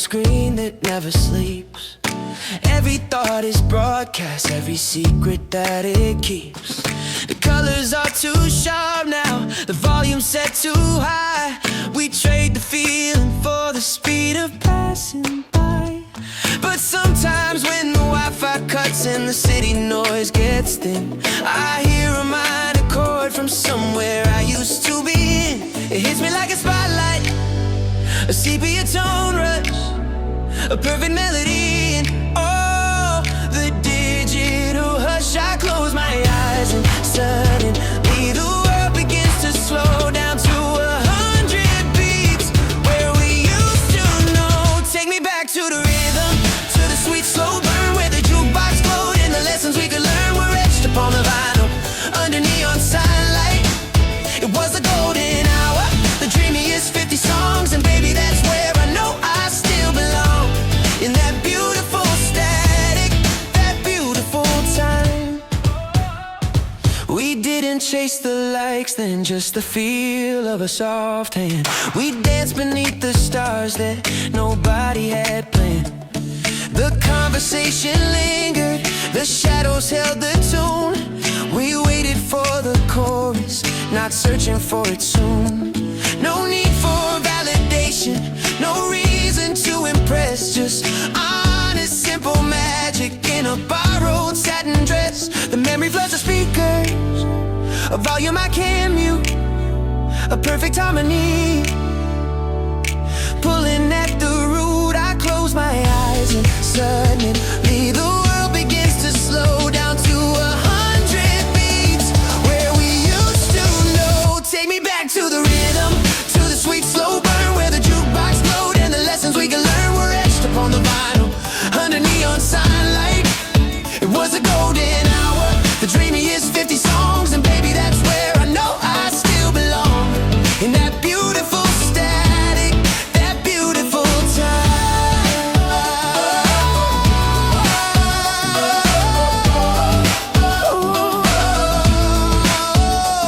screen that never sleeps. Every thought is broadcast, every secret that it keeps. The colors are too sharp now, the volume set too high. We trade the feeling for the speed of passing by. But sometimes when the Wi-Fi cuts and the city noise gets thin, I hear a minor chord from somewhere I used to be in. It hits me like a spotlight, a sepia tone rush, a perfect melody, and oh, the digital hush. I close my eyes and suddenly the world begins to slow down to 100 beats where we used to know. Take me back to the rhythm, to the sweet slow burn where the jukebox glowed and the lessons we could learn were etched upon the vinyl under neon sunlight. It was the golden hour, the dreamiest 50 songs, and baby, that's where I know I still belong. In that beautiful static, that beautiful time. We didn't chase the likes then, just the feel of a soft hand. We danced beneath the stars that nobody had planned. The conversation lingered, the shadows held the tune. We waited for the chorus, not searching for it soon. No need for validation, no reason to impress, just honest, simple magic in a borrowed satin dress. The memory floods the speakers, a volume I can't mute, a perfect harmony. Pulling at the root, I close my eyes and suddenly the world begins to slow down to 100 beats where we used to know. Take me back to the rhythm, to the sweet slow burn where the jukebox glowed and the lessons we could learn were etched upon the vinyl under neon sunlight. It was a golden hour, the dreamiest 50 songs, and baby, that's where I know I still belong. In that beautiful static, that beautiful time.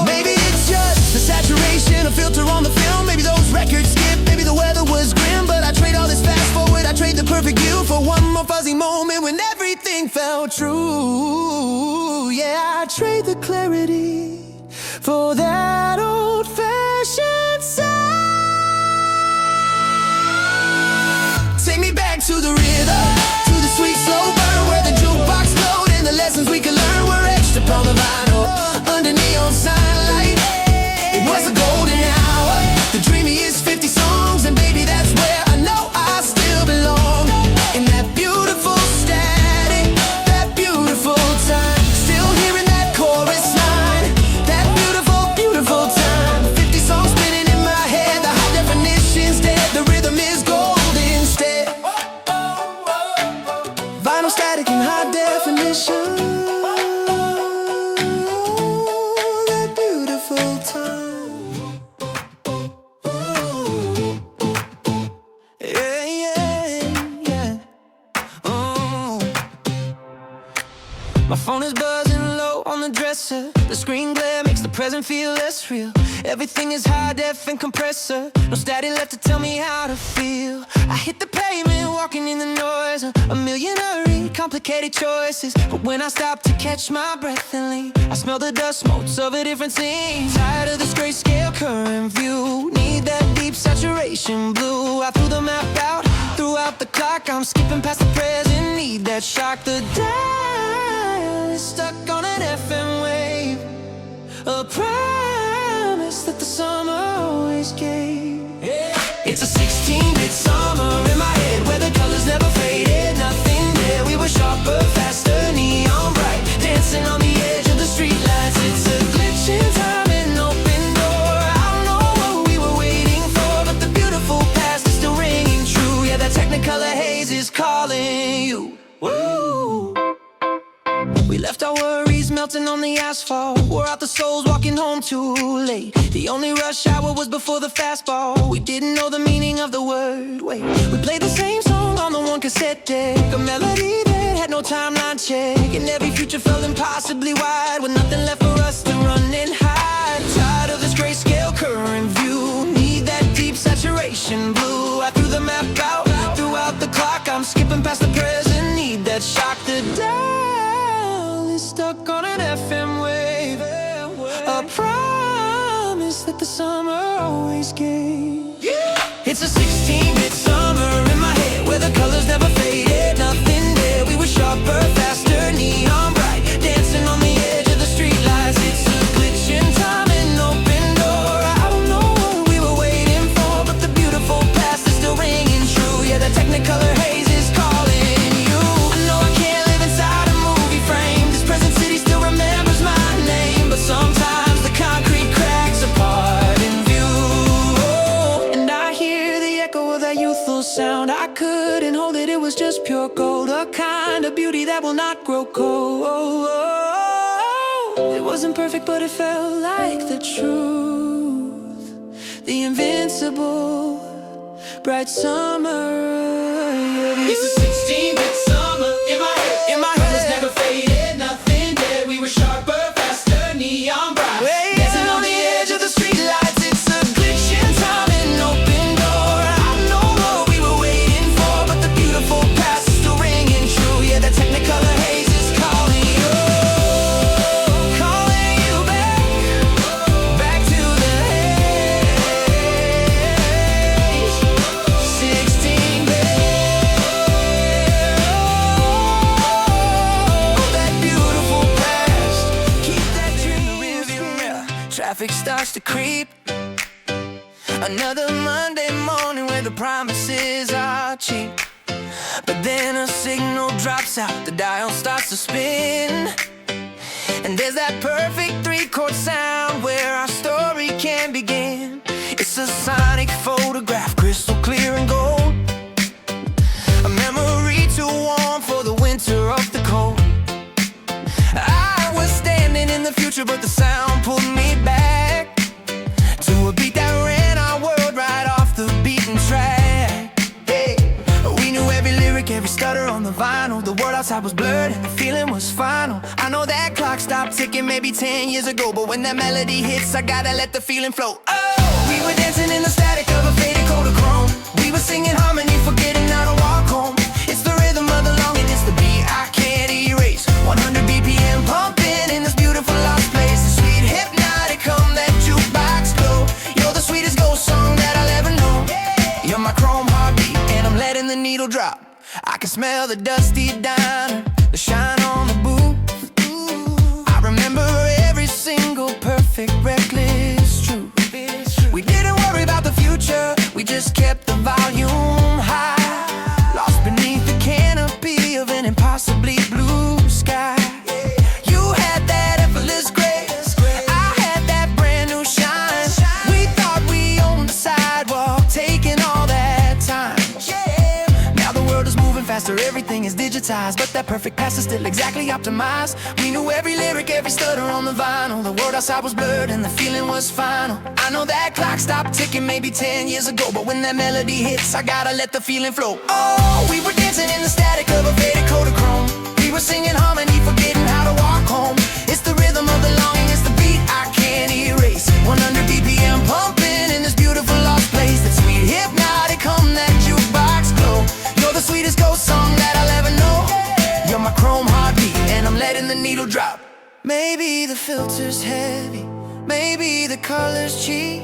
Maybe it's just the saturation, a filter on the film. Maybe those records skip, maybe the weather was grim, but I trade all this fast forward, I trade the perfect you for one more fuzzy moment when everything felt true. Yeah, I trade the clarity for that old-fashioned sound. Take me back to the rhythm, to the sweet slow burn where the jukebox glowed and the lessons we could learn were etched upon the vinyl under neon sunlight. It was a golden hour, the dreamiest 50 songs, and baby, that's where I know I still belong. In that beautiful static, that beautiful time. Still hearing that chorus line, that beautiful, beautiful time. 50 songs spinning in my head, the high definition's dead, the rhythm is gold instead. Vinyl static in high definition, that beautiful time. Yeah, yeah, yeah. Oh. My phone is buzzing low on the dresser. The screen glare makes the present feel less real. Everything is high def and compressor. No static left to tell me how to feel. I hit the pavement, walking in the noise. A million hurried, complicated choices. But when I stop to catch my breath and leave, I smell the dust motes of a different scene. Tired of this grayscale current view. Need that deep saturation blue. I threw the map out, throughout the clock. I'm skipping past the present. Need that shock. The dial is stuck on an FM wave. A promise that the summer always gave. It's a 16-bit summer in my head where the colors never faded. Nothing there. We were sharper, faster, neon bright, dancing on the edge of the streetlights. It's a glitch in time, an open door. I don't know what we were waiting for, but the beautiful past is still ringing true. Yeah, that Technicolor haze is calling you. Woo! We left our worries melting on the asphalt. Wore out the souls walking home too late. The only rush hour was before the fastball. We didn't know the meaning of the word wait. We played the same song on the one cassette deck, a melody that had no timeline check. And every future felt impossibly wide, with nothing left for us to run and hide. Tired of this grayscale current view. Need that deep saturation blue. I threw the map out, throughout skipping past the present need that shock. The dial is stuck on an FM wave, a promise that the summer always gave. It's a 16-bit summer in my head where the colors never faded. Nothing there, we were sharper, faster, neon bright, dancing on the edge of the streetlights. It's a glitch in time, an open door. I don't know what we were waiting for, but the beautiful past is still ringing true. Yeah, the Technicolor haze is calling you. I know I can't live inside a movie frame. This present city still remembers my name, but sometimes the concrete cracks apart in view. And I hear the echo of that youthful sound. I couldn't hold it, it was just pure gold, a kind of beauty that will not grow cold. It wasn't perfect, but it felt like the truth, the invincible, bright summer. It's a 16-bit summer in my head. Colors never faded, nothing dead. We were sharper, faster, neon bright, dancing on the edge of the streetlights. It's a glitch in time, an open door. I don't know what we were waiting for, but the beautiful past is still ringing true. Yeah, the Technicolor haze is calling you, calling you back to the haze. 16-bit, that beautiful past. Keep that dream in the rearview mirror. Traffic starts to creep. Another Monday morning where the promises are cheap, but then a signal drops out, the dial starts to spin, and there's that perfect three-chord sound where our story can begin. It's a sonic photograph, crystal clear and gold, a memory too warm for the winter of the cold. I was standing in the future, but the sound pulled me back to a beat that ran our world right off the beaten track. Hey, we knew every lyric, every stutter on the vinyl. The world outside was blurred and the feeling was final. I know that clock stopped ticking maybe 10 years ago, but when that melody hits, I gotta let the feeling flow. Oh, we were dancing in the static of a faded Kodachrome. We were singing harmony, forgetting how to walk home. It's the rhythm of the longing, it's the beat I can't erase. 100 BPM pumping in this beautiful lost place. The sweet hypnotic hum, that jukebox glow. You're the sweetest ghost song that I'll ever know. You're my chrome heartbeat, and I'm letting the needle drop. I can smell the dusty diner, the shine on the booth. I remember every single perfect, reckless truth. We didn't worry about the future, we just kept the volume high, lost beneath the canopy of an impossibly blue sky. You had that effortless grace, I had that brand new shine. We thought we owned the sidewalk, taking all that time. Now the world is moving faster, everything is digitized, but that perfect past is still exactly optimized. We knew every lyric, every stutter on the vinyl. The world outside was blurred and the feeling was final. I know that clock stopped ticking maybe 10 years ago, but when that melody hits, I gotta let the feeling flow. Oh, we were dancing in the static of a faded Kodachrome. We were singing harmony, forgetting how to walk home. It's the rhythm of the longing, it's the beat I can't erase. 100 BPM pumping in this beautiful lost place. That sweet hypnotic hum, that jukebox glow. You're the sweetest ghost song that I'll ever know. You're my chrome heartbeat, and I'm letting the needle drop. Maybe the filter's heavy, maybe the color's cheap,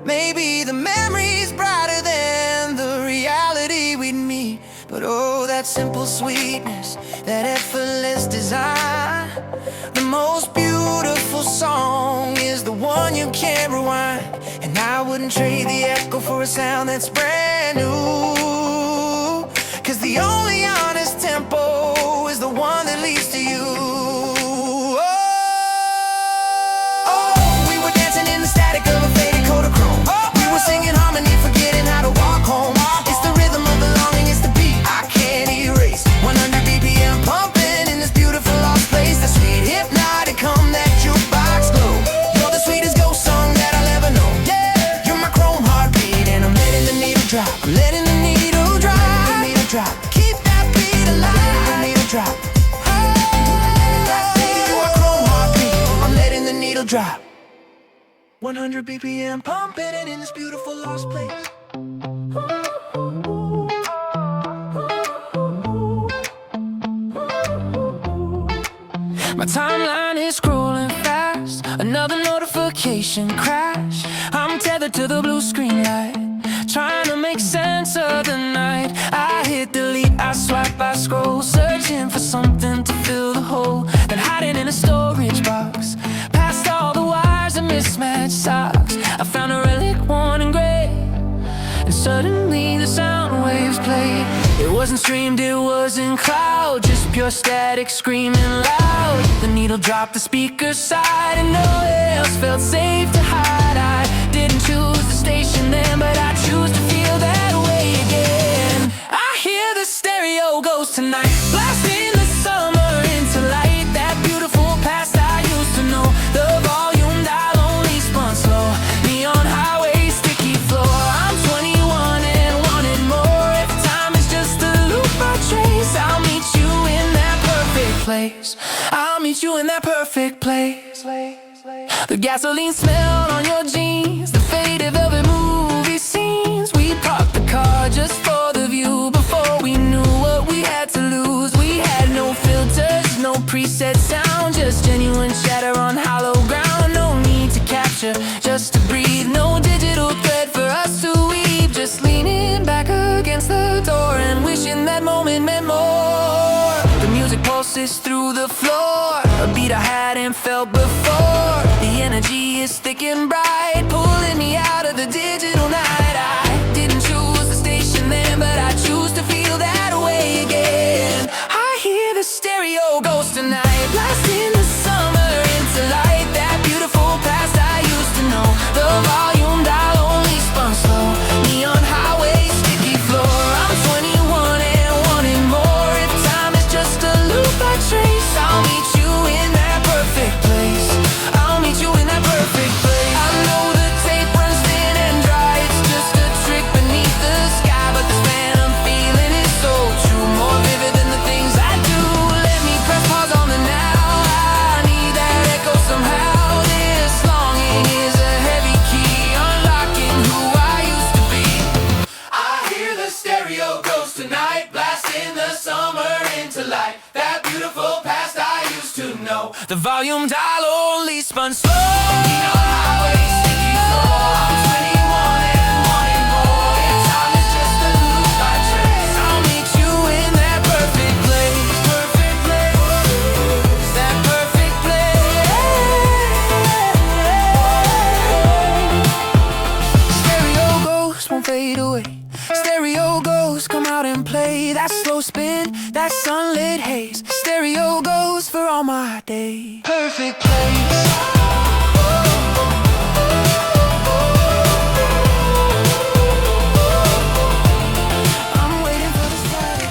maybe the memory's brighter than the reality we'd meet. But oh, that simple sweetness, that effortless design. The most beautiful song is the one you can't rewind. And I wouldn't trade the echo for a sound that's brand new. 'Cause the only honest tempo is the one that leads to you. We were dancing in the static of a faded Kodachrome. We were singing harmony, forgetting how to walk home. It's the rhythm of the longing, it's the beat I can't erase. 100 BPM pumping in this beautiful lost place. That sweet hypnotic hum, that jukebox glow. You're the sweetest ghost song that I'll ever know. You're my chrome heartbeat, and I'm letting the needle drop. I'm letting the needle drop. Keep that beat alive. Let the needle drop. You're my chrome heartbeat, I'm letting the needle drop. 100 BPM pumping in this beautiful lost place. My timeline is scrolling fast. Another notification crash. I'm tethered to the blue screen light, trying to make sense of the night. I hit delete, I swipe, I scroll, searching for something to fill the hole. Then hiding in a storage box, past all the wires and mismatched socks, I found a relic worn in gray, and suddenly the sound waves played. It wasn't streamed, it wasn't cloud, just pure static screaming loud. The needle dropped the speaker side, and nowhere else felt safe to hide. I didn't choose the station then, but I choose to feel that way again. I hear the stereo goes tonight, blasting the summer into light. That beautiful past I used to know. The volume dial only spun slow. Neon highway, sticky floor. I'm 21 and wanting more. If time is just a loop I trace, I'll meet you in that perfect place. I'll meet you in that perfect place. The gasoline smell on your jeans, the faded velvet movie scenes. We parked the car just for the view. Before we knew what we had to lose, we had no filters, no preset sound, just genuine chatter on hollow ground. No need to capture, just to breathe. No digital thread for us to weave. Just leaning back against the door and wishing that moment meant more. The music pulses through the floor, a beat I hadn't felt before. The energy is thick and bright, pulling me out of the digital night. I didn't choose the station then, but I choose to feel that way again. I hear the stereo goes tonight, blasting the summer into light. That beautiful past I used to know. The volume dial only spun slow. Neon highway, sticky floor. I'm 21 and wanting more. If time is just a loop I trace, I'll meet you in that perfect place. I'll meet you in that perfect place. I know the tape runs thin and dry. It's just a trick beneath the sky, but this phantom feeling is so true, more vivid than the things I do. Let me press pause on the now. I need that echo somehow. This longing is a heavy key, unlocking who I used to be. I hear the stereo goes tonight, blasting the summer into light. That beautiful past I used to know. The volume dial only spun slow. Neon highway, sticky floor. I'm 21 and wanting more. If time is just a loop I trace, I'll meet you in that perfect place. Perfect place. That perfect place. Stereo ghosts won't fade away. Stereo ghosts come out and play. That slow spin, that sunlit haze. Stereo goes for all my days. Perfect place. I'm waiting for the static.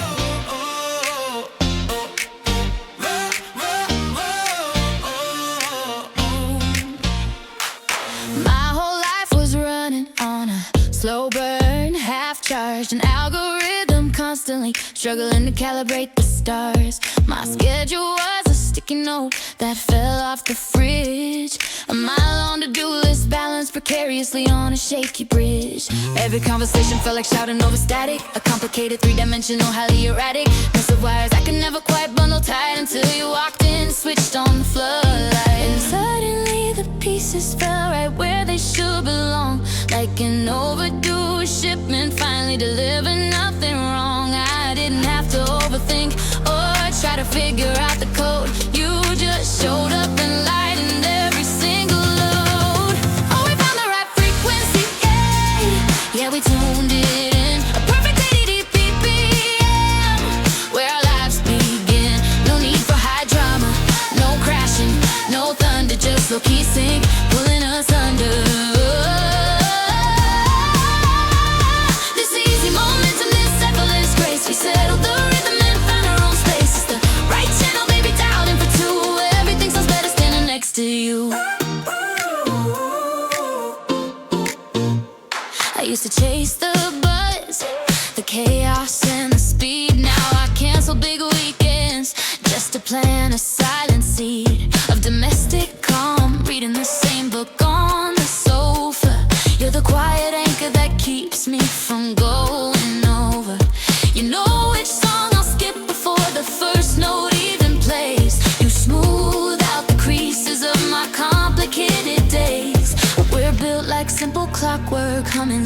My whole life was running on a slow burn, half charged, an algorithm constantly struggling to calibrate the stars. My schedule was a sticky note that fell off the fridge. A mile-long to-do list balanced precariously on a shaky bridge. Every conversation felt like shouting over static, a complicated three-dimensional, highly erratic mess of wires I could never quite bundle tight until you walked in, switched on the floodlight, and suddenly the pieces fell right where they should belong, like an overdue shipment finally delivered, nothing wrong. I didn't have to overthink or try to figure out the code. You just showed up and lightened every single load. Oh, we found the right frequency, yeah. Yeah, we tuned it in. A perfect BPM, where our lives begin. No need for high drama, no crashing, no thunder, just low-key sync, pulling us under. This easy momentum, this effortless grace, we settled the rhythm and found our own space. It's the right channel, baby, dialed in for two. Everything sounds better standing next to you. I used to chase the buzz, the chaos and the speed. Now I cancel big weekends just to plant a silent seed of domestic calm, reading the same book on the sofa. You're the quiet anchor that keeps me from going over. You know which song I'll skip before the first note even plays. You smooth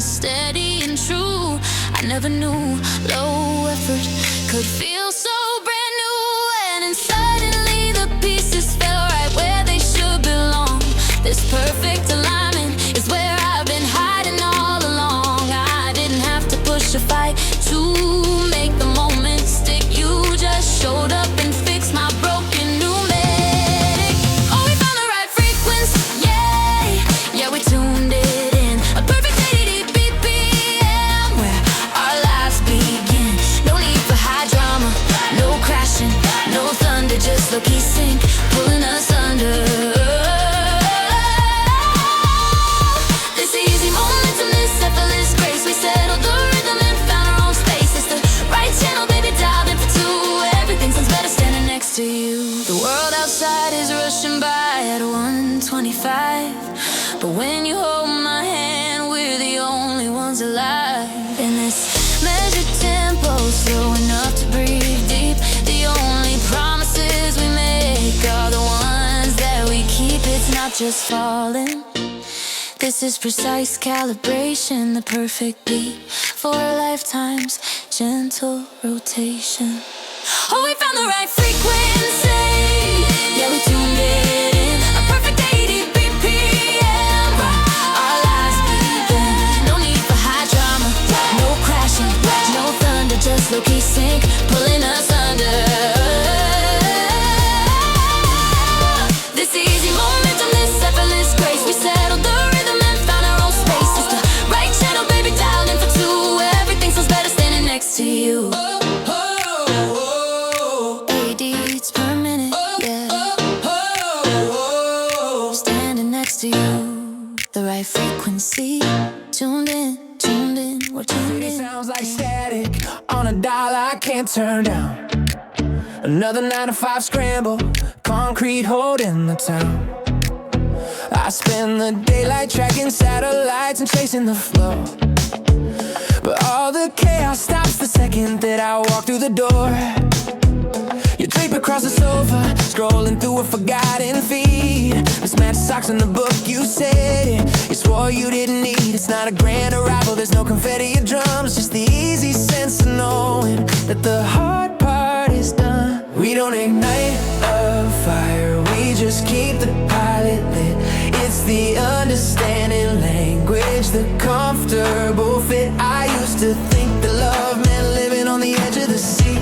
steady and true. I never knew low effort could feel so brand new. And then suddenly the pieces fell right where they should belong. This perfect alignment is where I've been hiding all along. I didn't have to push a fight to make the moment stick. You just showed up and fixed my broken pneumatic. Oh, we found the right frequency, yeah, we tuned it in. A perfect 80 BPM where our lives begin. No need for high drama, no crashing, no thunder, just low-key sync, pulling us under. This easy momentum, this effortless grace, we settled the rhythm and found our own space. It's the right channel, baby, dialed in for two. Everything sounds better standing next to you. The world outside is rushing by at 125, but when you hold my hand, we're the only ones alive. In this measured tempo, slow enough to breathe deep. The only promises we make are the ones that we keep. It's not just falling. This is precise calibration, the perfect beat for a lifetime's gentle rotation. Oh, we found the right frequency, yeah, we tuned it in. A perfect 80 BPM, our lives begin. No need for high drama, no crashing, no thunder, just low-key sync, pulling us under. This easy momentum, this effortless grace, we settled the rhythm and found our own space. It's the right channel, baby, dialed in for two. Everything sounds better standing next to you. 80 beats per minute, yeah. Standing next to you, the right frequency. Tuned in, we're tuned City in. sounds like static on a dial I can't turn down. Another 9 to 5 scramble, concrete holding the town. I spend the daylight tracking satellites and chasing the flow, but all the chaos stops the second that I walk through the door. You drape across the sofa, scrolling through a forgotten feed. Mismatched socks in the book, you said it. You swore you didn't need. It's not a grand arrival, there's no confetti or drums, just the easy sense of knowing that the hard part is done. We don't ignite a fire, we just keep the pilot lit. It's the understanding language, the comfortable fit. I used to think that love meant living on the edge of the sea,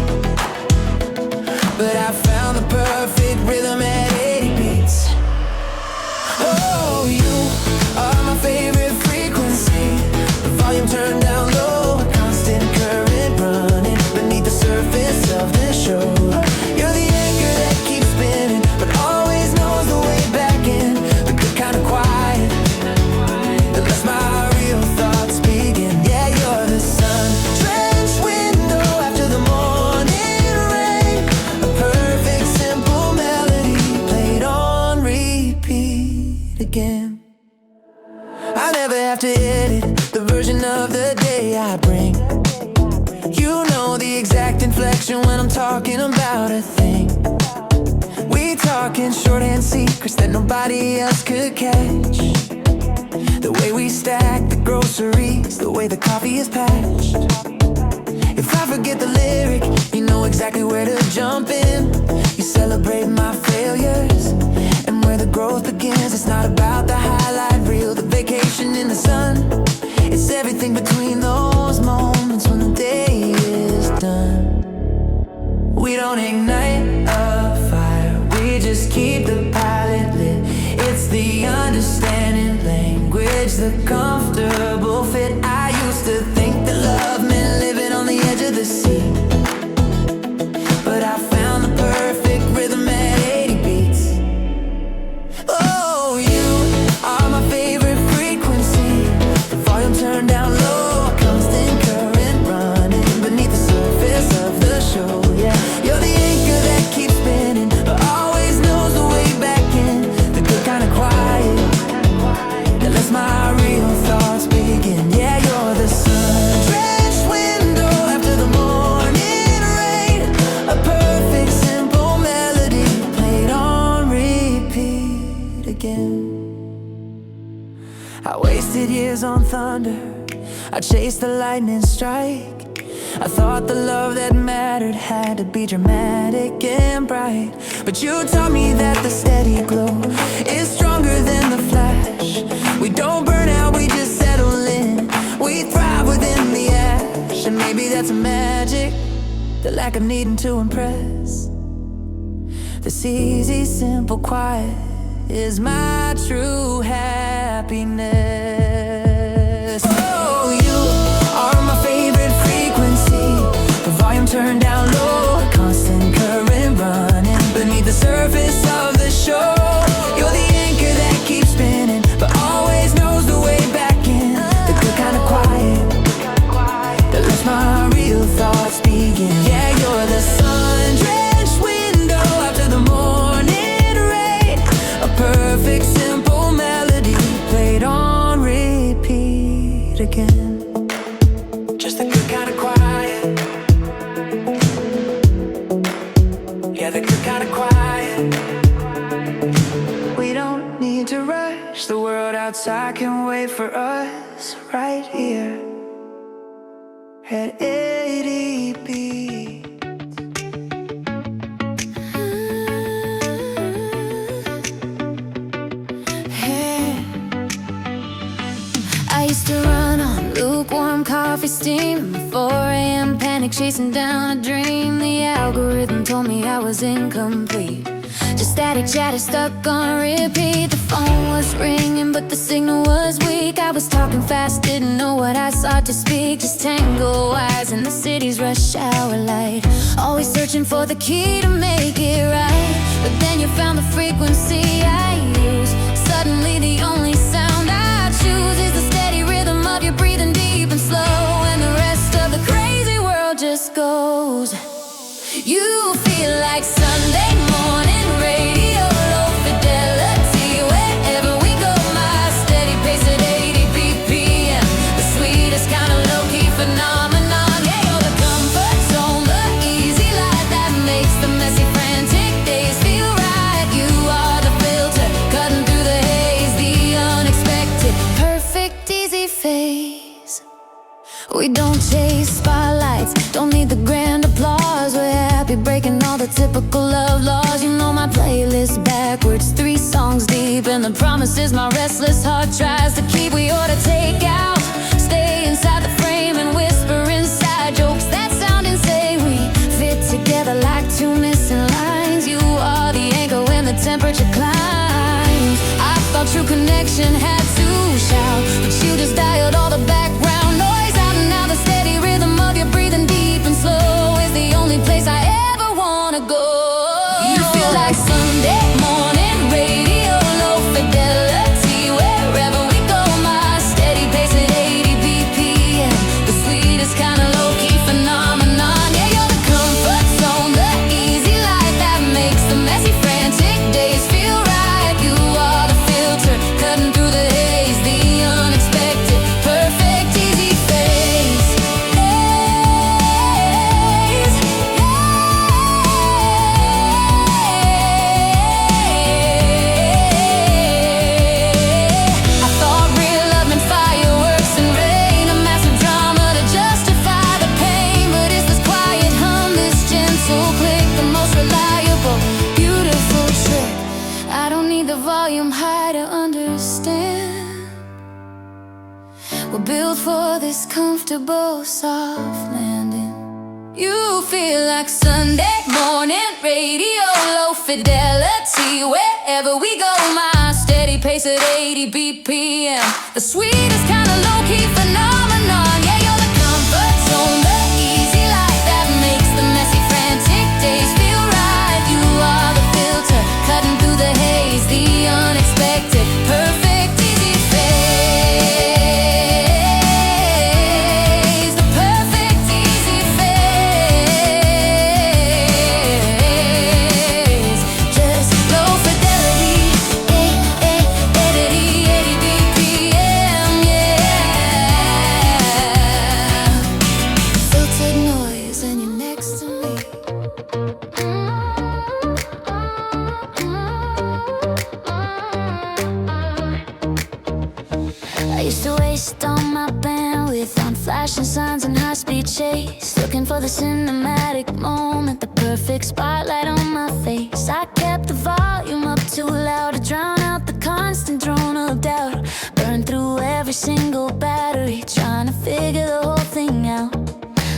but I found the perfect rhythm at 80 beats. Oh, you are my favorite frequency. The volume turned down low, a constant current running beneath the surface of the show. You're the anchor that keeps spinning, but always knows the way back in. The good kind of quiet that lets my real thoughts begin. Yeah, you're the sun drenched window after the morning rain. A perfect simple melody played on repeat again. I never have to edit the version of the day I bring. You know the exact inflection when I'm talking about a thing. We talking shorthand secrets that nobody else could catch. The way we stack the groceries, the way the coffee is patched. If I forget the lyric, you know exactly where to jump in. You celebrate my failures and where the growth begins. It's not about the highlight reel, the vacation in the sun. It's everything between those moments when the day is done. We don't ignite a fire, we just keep the pilot lit. It's the understanding language, the comfortable fit. I used to think that love meant living on the edge of the sea, but I found the perfect rhythm at 80 beats. Oh, you are my favorite frequency. The volume turned down low, a constant current running beneath the surface of the show. Yeah, you're the anchor that keeps spinning, but always knows the way back in. The good kind of quiet that lets my real thoughts begin. Yeah, you're the sun drenched window after the morning rain. A perfect simple melody played on repeat again. I wasted years on thunder, I chased the lightning strike. I thought the love that mattered had to be dramatic and bright. But you taught me that the steady glow is stronger than the flash. We don't burn out, we just settle in. We thrive within the ash. And maybe that's magic, the lack of needing to impress. This easy, simple quiet is my true happiness. Oh, you are my favorite frequency. The volume turned down low, a constant current running beneath the surface of the shore. You're the anchor that keeps spinning, but always knows the way back in. The good kind of quiet that lets my real thoughts begin. Yeah, you're the sun-drenched window after the morning rain. A perfect simple melody played on repeat again. Just the good kind of quiet. Yeah, the good kind of quiet. We don't need to rush. The world outside can wait for us right here at 80 beats. I used to run on lukewarm coffee steam, 4 a.m. panic chasing down a dream. The algorithm told me I was incomplete, just static chatter stuck on repeat. The phone was ringing but the signal was weak. I was talking fast, didn't know what I sought to speak. Just tangled wires in the city's rush hour light, always searching for the key to make it right. But then you found the frequency I use. Suddenly the only sound I choose is the steady rhythm of your breathing deep and slow. And the rest of the crazy world just goes. You feel like Sunday morning radio, low fidelity wherever we go. My steady pace at 80 BPM, the sweetest kind of low-key phenomenon. Yeah, you're the comfort zone, the easy life that makes the messy, frantic days feel right. You are the filter, cutting through the haze, the unexpected, perfect, easy phase. We don't chase spotlights, don't need the grand applause. We're happy breaking all the typical love laws. You know my playlist backwards, 3 songs deep, and the promises my restless heart tries to keep. We ought to take out, stay inside the frame and whisper inside jokes that sound insane. We fit together like 2 missing lines. You are the anchor when the temperature climbs. I thought true connection had to shout, but you just dialed all the background noise out. And now the steady rhythm of your breathing deep and slow is the only place I ever wanna go. You feel like Sunday morning radio, low fidelity wherever we go. My steady pace at 80 BPM, the sweetest kind of low-key phenomenon. Yeah, you're the comfort zone, the easy life that makes the messy, frantic days feel right. You are the filter, cutting through the haze, the unexpected, perfect, easy phase. I thought real love meant fireworks and rain, a massive drama to justify the pain. But it's this quiet hum, this gentle click, the most reliable, beautiful trick. I don't need the volume high to understand. We're built for this comfortable, soft landing. You feel like Sunday morning radio, low fidelity wherever we go. My steady pace at 80 BPM, the sweetest kind of low-key phenomenon. Yeah, you're the comfort zone, the easy life that makes the messy, frantic days feel right. You are the filter, cutting through the haze, the unexpected, perfect, easy phase. The perfect, easy phase. Just low fidelity, 80 BPM, yeah. Filtered noise and you're next to me. I used to waste all my bandwidth on Flashing signs and high-speed chase, looking for the cinematic moment, the perfect spotlight on my face. I kept the volume up too loud to drown out the constant drone of doubt. Burned through every single battery, trying to figure the whole thing out.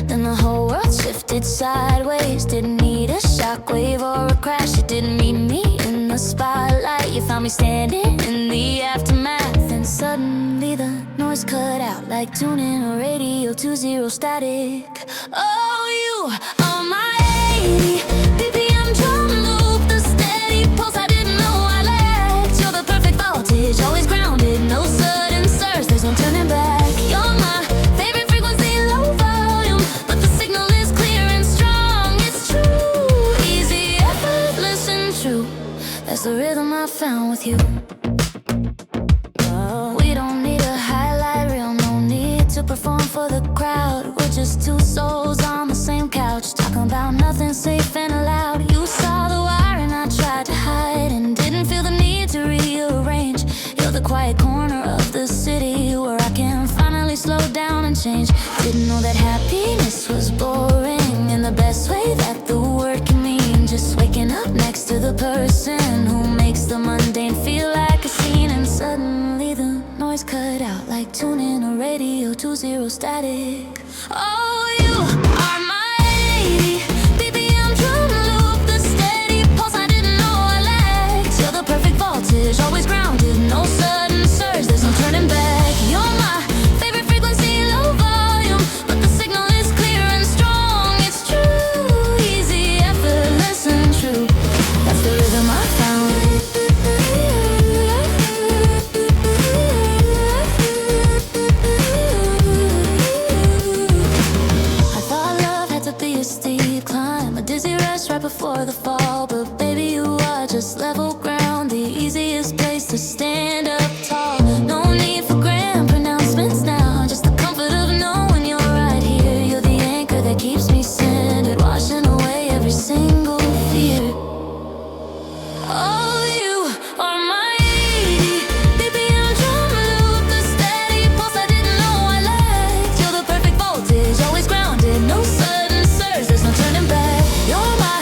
Then the whole world shifted sideways. Didn't need a shockwave or a crash. It didn't meet me in the spotlight. You found me standing in the aftermath. And suddenly the noise cut out, like tuning a radio to zero static. Oh, you are my 80 BPM drum loop, the steady pulse I didn't know I lacked. You're the perfect voltage, always grounded, no sudden surge, there's no turning back. You're my favorite frequency, low volume, but the signal is clear and strong. It's true, easy, effortless and true. That's the rhythm I found with you. We don't need a highlight reel, no need to perform for the crowd. We're just two souls on the same couch, talking about nothing safe and allowed. You saw the wire and I tried to hide, and didn't feel the need to rearrange. You're the quiet corner of the city where I can finally slow down and change. Didn't know that happiness was boring in the best way that the word can mean. Just waking up next to the person who makes the mundane feel like a scene. And suddenly the noise cut out, like tuning a radio to zero static. Oh, you are my 80 BPM drum loop, the steady pulse I didn't know I lacked. You're the perfect voltage, always grounded, no sudden surge, there's no turning back. You're my favorite frequency, low volume, but the signal is clear and strong. It's true, easy, effortless and true. That's the rhythm I found. Right before the fall, but baby you are just level ground, the easiest place to stand up tall. No need for grand pronouncements now, just the comfort of knowing you're right here. You're the anchor that keeps me centered, washing away every single fear. Oh, you are my 80 BPM drum loop, the steady pulse I didn't know I lacked. You're the perfect voltage, always grounded, no sudden surge, there's no turning back. You're my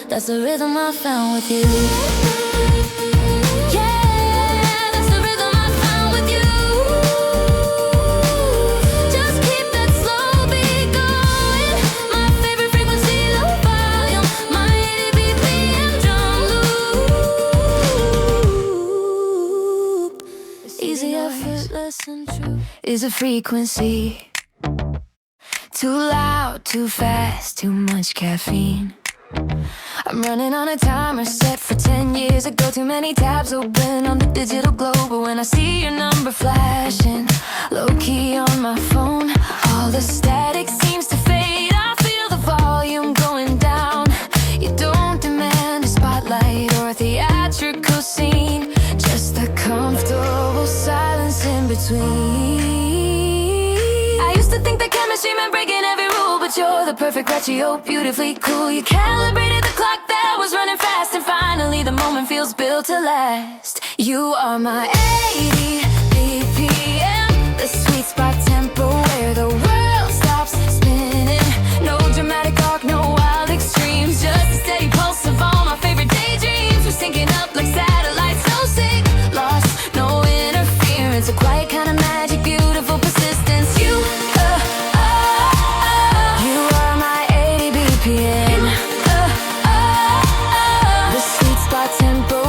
that's the rhythm I found with you. Yeah, that's the rhythm I found with you. Just keep that slow beat going. My favorite frequency, low volume. My 80 BPM drum loop. Easy, effortless and true. Is a frequency too loud, too fast, too much caffeine? I'm running on a timer set for 10 years ago. Too many tabs open on the digital globe, but when I see your number flashing low-key on my phone, all the static seems to fade. I feel the volume going down. You don't demand a spotlight or a theatrical scene, just the comfortable silence in between. I used to think that chemistry meant breaking every rule, but you're the perfect ratio, beautifully cool. You calibrated the clock that was running fast, and finally the moment feels built to last. You are my 80 BPM, the sweet spot tempo where the world stops spinning. No dramatic arc, no wild extremes, just a steady pulse of all my favorite daydreams. We're syncing up like satellites, no sick, lost, no interference. A quiet kind of magic, beautiful persistence. You are my 80 BPM. The sweet spot tempo.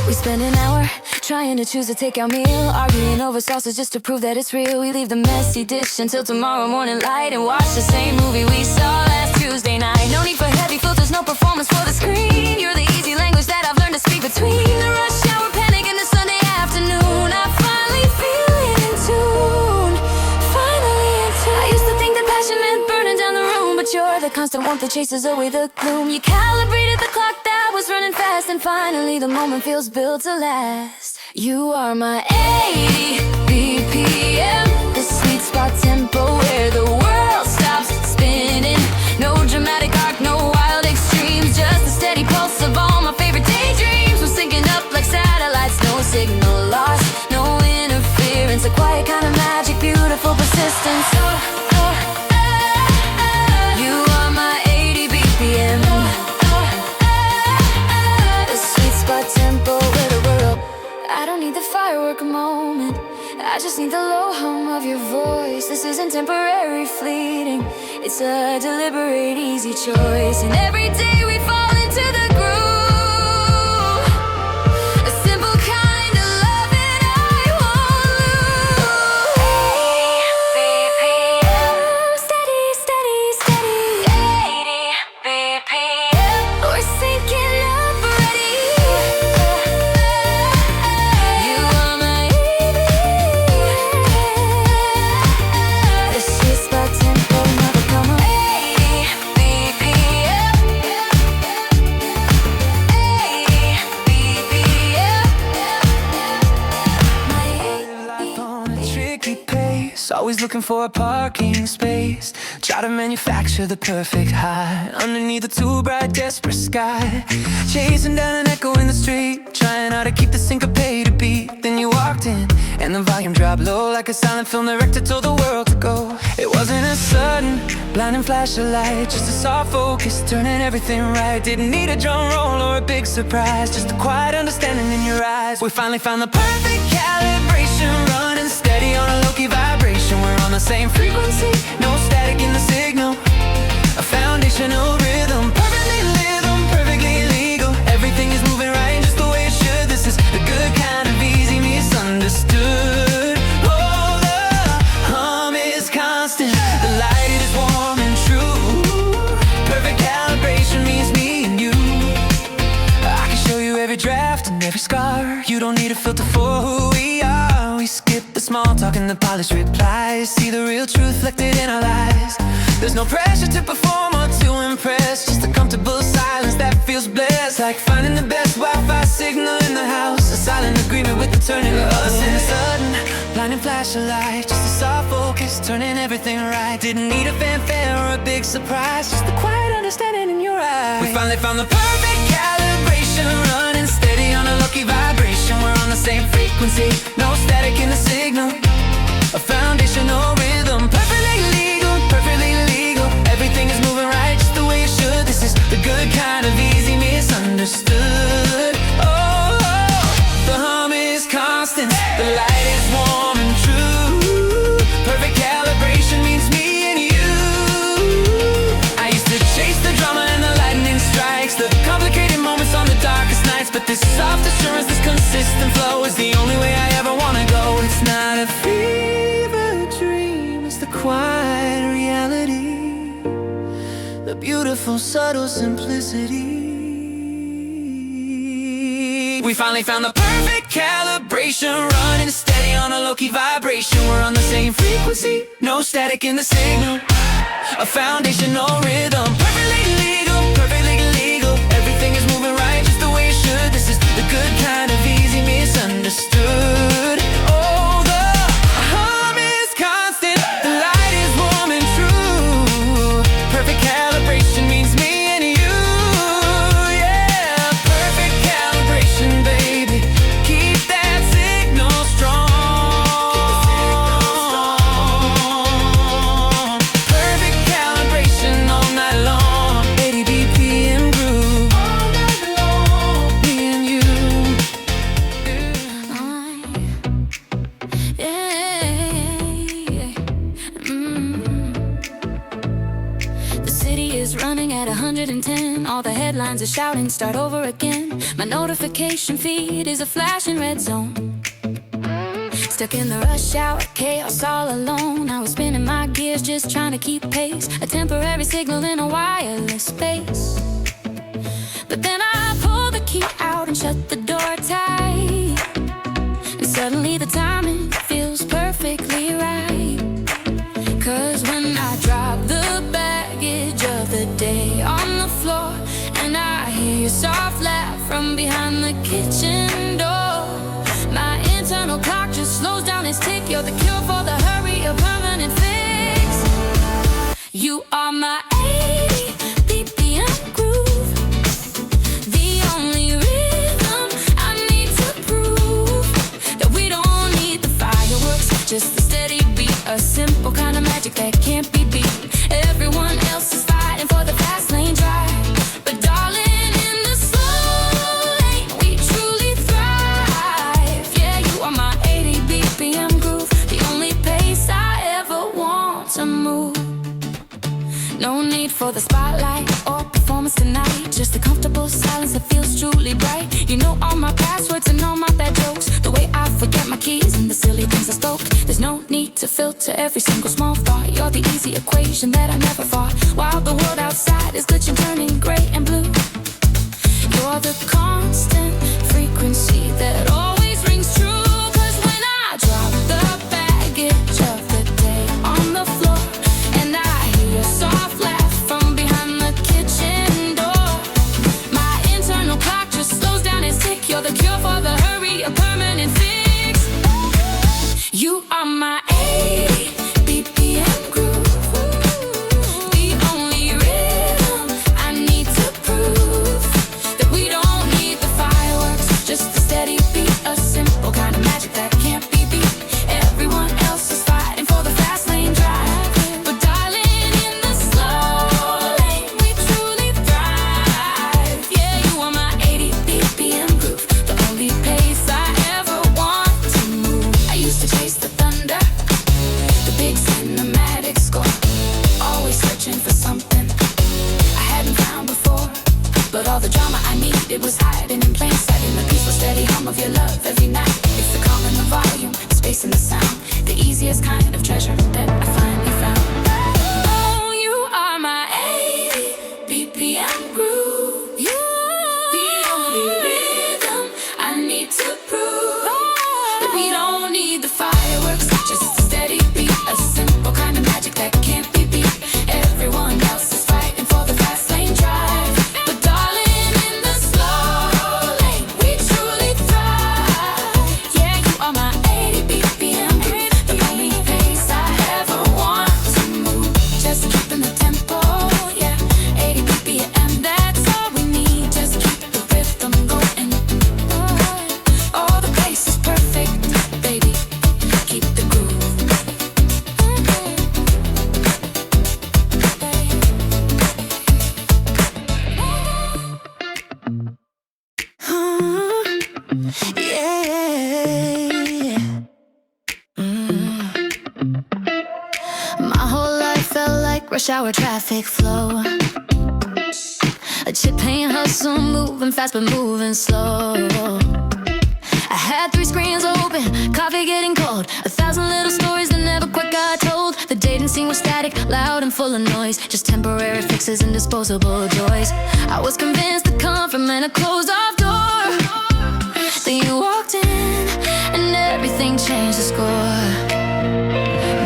We spend an hour trying to choose a takeout meal, arguing over sauces just to prove that it's real. We leave the messy dish until tomorrow morning light and watch the same movie we saw last Tuesday night. No need for heavy filters, no performance for the screen. You're the easy language that I've learned to speak between the rush hour panic and the Sunday afternoon. I finally feel in tune, finally in tune. I used to think that passion meant burning down the room, but you're the constant warmth that chases away the gloom. You calibrated the clock that was running fast, and finally the moment feels built to last. You are my 80 BPM, the sweet spot tempo where the world stops spinning. No dramatic arc, no wild extremes, just way, kind of magic, beautiful persistence. You are my 80 BPM. The sweet spot tempo with a whirl. I don't need the firework moment. I just need the low hum of your voice. This isn't temporary, fleeting. It's a deliberate, easy choice. And every day we fall into the groove. A simple kind of love and I won't lose. 80 BPM. Steady, steady, steady. 80 BPM. We're syncing up already. You are my 80. The sweet spot tempo, never come on. 80 BPM. 80 BPM. My 80 Life on a tricky pace, always looking for a parking space. Try to manufacture the perfect high underneath a too bright, desperate sky. Chasing down an echo in the street, trying hard to keep the syncopated beat. Then you walked in, and the volume dropped low like a silent film director told the world to go. It wasn't a sudden, blinding flash of light, just a soft focus, turning everything right. Didn't need a drum roll or a big surprise, just a quiet understanding in your eyes. We finally found the perfect calibration, running steady on a low-key vibration. We're on the same frequency, no static in the signal. A foundational rhythm, perfectly legal. Everything is moving right, just the way it should. This is the good kind of easy misunderstood. Oh, the hum is constant, the light is warm and true. Perfect calibration means me and you. I can show you every draft and every scar. You don't need a filter for who we are. We skip the small talk and the polished replies. See the real truth reflected in our lives. There's no pressure to perform or to impress, just a comfortable silence that feels blessed. Like finding the best Wi-Fi signal in the house, a silent agreement with the turning of us. In a sudden, blinding flash of light, just a soft focus, turning everything right. Didn't need a fanfare or a big surprise, just a quiet understanding in your eyes. We finally found the perfect calibration, running steady on a lucky vibration. We're on the same frequency, no static in the signal. A foundational rhythm, perfectly legal. Everything is moving right, just the way it should. This is the good kind of easy misunderstood. Oh, the hum is constant, the light is warm and true. Perfect calibration means me and you. I used to chase the drama and the lightning strikes, the complicated moments on the darkest nights. But this soft assurance, this consistent flow is the only way I ever wanna go. It's not a fever dream, it's the quiet reality. The beautiful, subtle simplicity. We finally found the perfect calibration, running steady on a low-key vibration. We're on the same frequency, no static in the signal. A foundational rhythm, perfectly legal. Everything is moving right, just the way it should. This is the good kind of easy misunderstood. Oh, the hum is constant, the light is warm and true. Perfect calibration means me and you. Yeah, perfect calibration, baby. Keep that signal strong. Perfect calibration all night long. 80 BPM groove. All night long, me and you. The city is running at 110. All the headlines are shouting, start over again. My notification feed is a flashing red zone. Stuck in the rush hour, chaos all alone. I was spinning my gears just trying to keep pace. A temporary signal in a wireless space. But then I pulled the key out and shut the door tight. And suddenly the timing feels perfectly right. 'Cause when I drop the baggage of the day on the floor, and I hear your soft laugh from behind the kitchen door, my internal clock just slows down its tick. You're the cure for the hurry, a permanent fix. You are my 80 BPM groove, the only rhythm I need to prove that we don't need the fireworks, just the a simple kind of magic that can't be beat. Everyone else is fighting for the fast lane drive, but darling, in the slow lane, we truly thrive. Yeah, you are my 80 BPM groove, the only pace I ever want to move. No need for the spotlight or performance tonight, just a comfortable silence that feels truly bright. You know all my passwords and all my bad jokes, the way I forget my keys and the silly things I spoke. There's no need to filter every single small thought. You're the easy equation that I never fought, while the world outside is glitching, turning gray and blue. You're the constant frequency that always rings true, 'cause when I drop the baggage of the day on the floor and I hear your soft laugh from behind the kitchen door, my internal clock just slows down and tick. You're the cure for the hurry, a permanent fix. You are my 80 BPM groove, the only rhythm I need to prove that we don't need the fireworks, just a steady beat, a simple kind of magic that can't be beat. Everyone else is fighting for the fast lane drive, but darling, in the slow lane, we truly thrive. Yeah, you are my 80 BPM groove, the only pace I ever want to move. I used to chase the thunder, the big cinematic score, always searching for something I hadn't found before. But all the drama I needed was hiding in plain sight, in the peaceful steady hum of your love every night. It's the calm in the volume, the space in the sound, the easiest kind of treasure that I finally found. Oh, you are my 80 BPM groove, the only rhythm I need to prove that we don't need the fireworks, just a steady beat, a simple kind of magic that can't be beat. Everyone else is fighting for the fast lane drive, but darling, in the slow lane, we truly thrive. Yeah, you are my 80 BPM groove, the only pace I ever want to move. Just keeping the tempo, yeah, 80 BPM, that's all we need. Just keep the rhythm going. Oh, the pace is perfect, baby. Keep the groove. Yeah. My whole life felt like rush hour traffic flow, a chip paint hustle, moving fast but moving slow. I had 3 screens open, coffee getting cold, 1,000 little stories that never quite got told. The dating scene was static, loud and full of noise, just temporary fixes and disposable joys. I was convinced the comfort meant a closed off door. Then you walked in and everything changed the score.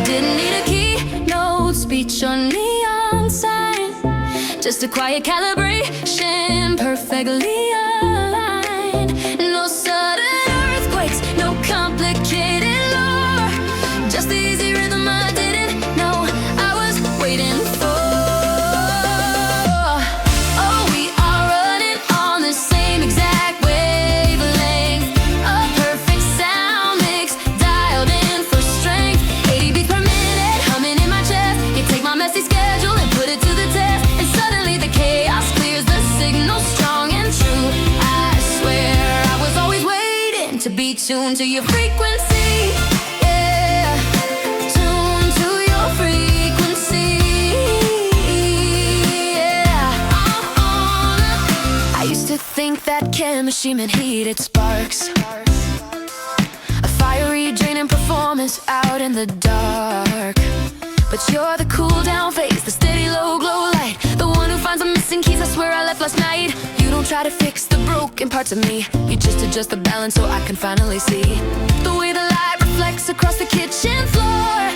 Didn't need a keynote speech or neon sign, just a quiet calibration, perfectly aligned. No sudden earthquakes, no complicated lore, just the easy rhythm I didn't know I was waiting for. Oh, we are running on the same exact wavelength, a perfect sound mix, dialed in for strength. 80 beats per minute, humming in my chest. You take my messy schedule and put it to the test, and suddenly the chaos clears, the signal strong and true. I swear I was always waiting to be tuned to your frequency. Yeah, tuned to your frequency. Yeah, I used to think that chemistry meant heated sparks, a fiery draining performance out in the dark. But you're the cool down face, the steady low glow light, the one who finds the missing keys I swear I left last night. You don't try to fix the broken parts of me, you just adjust the balance so I can finally see the way the light reflects across the kitchen floor.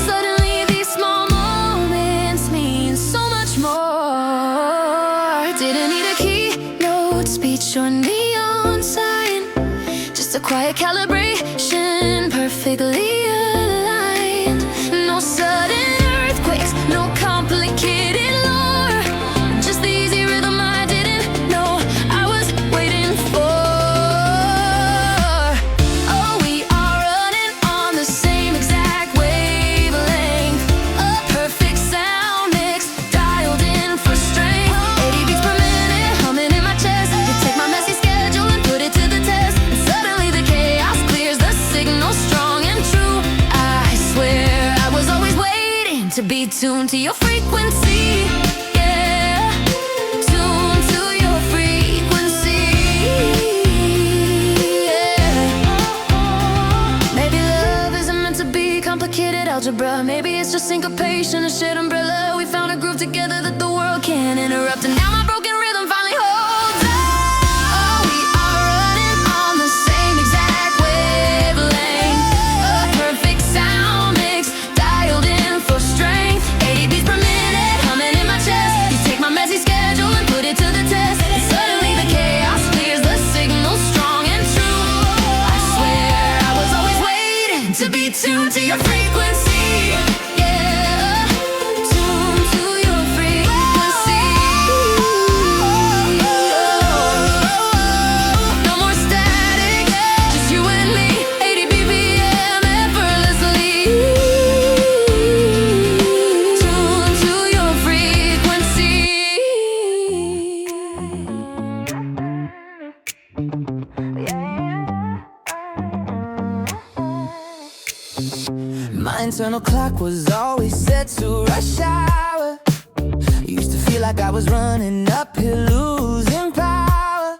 Suddenly these small moments mean so much more. Didn't need a keynote speech or neon sign, just a quiet calibration, perfectly aligned. No sudden earthquakes, no complicated lore, just the easy rhythm I didn't know I was waiting for. Oh, we are running on the same exact wave. to be tuned to your frequency. Yeah, tuned to your frequency. Yeah. Maybe love isn't meant to be complicated algebra. Maybe it's just syncopation, a shared umbrella. We found a groove together that the world can't interrupt. And now my broken rhythm finally holds up. Oh, we are running on the same exact wavelength. A perfect sound mix, dialed in for strength. 80 beats per minute, humming in my chest. You take my messy schedule and put it to the test. And suddenly the chaos clears, the signal strong and true. I swear I was always waiting to be tuned to your frequency. Yeah, tuned to your frequency. No more static, just you and me. 80 BPM effortlessly. Tuned to your frequency. My internal clock was always set to rush hour. Used to feel like I was running uphill, losing power.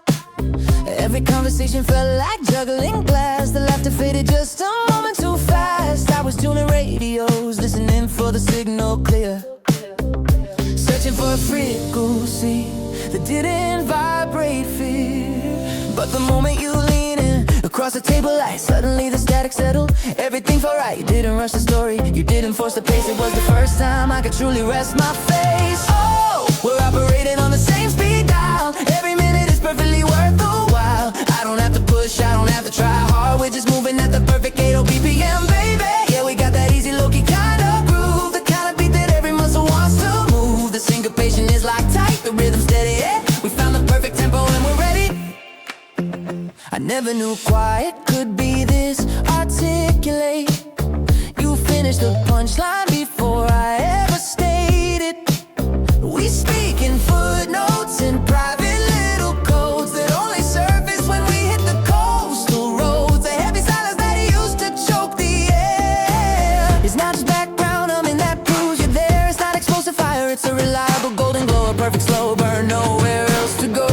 Every conversation felt like juggling glass. The laughter faded just a moment too fast. I was tuning radios, listening for the signal clear. Searching for a frequency that didn't vibrate fear. But the moment you lean in across the table light, suddenly the static settled. Everything felt right. You didn't rush the story, you didn't force the pace. It was the first time I could truly rest my face. Oh, we're operating on the same speed dial. Every minute is perfectly worth the while. I don't have to push, I don't have to try hard. We're just moving at the perfect 80 BPM, baby. Yeah, we got that easy low-key kind of groove, the kind of beat that every muscle wants to move. The syncopation is locked tight, the rhythm steady. Yeah, we found the perfect tempo and we're ready. I never knew quiet could be this articulate. You finished the punchline before I ever stated. We speak in footnotes and private little codes that only surface when we hit the coastal roads. The heavy silence that used to choke the air. It's not just background humming that proves you're there. It's not explosive fire, it's a reliable golden glow, a perfect slow burn, nowhere else to go.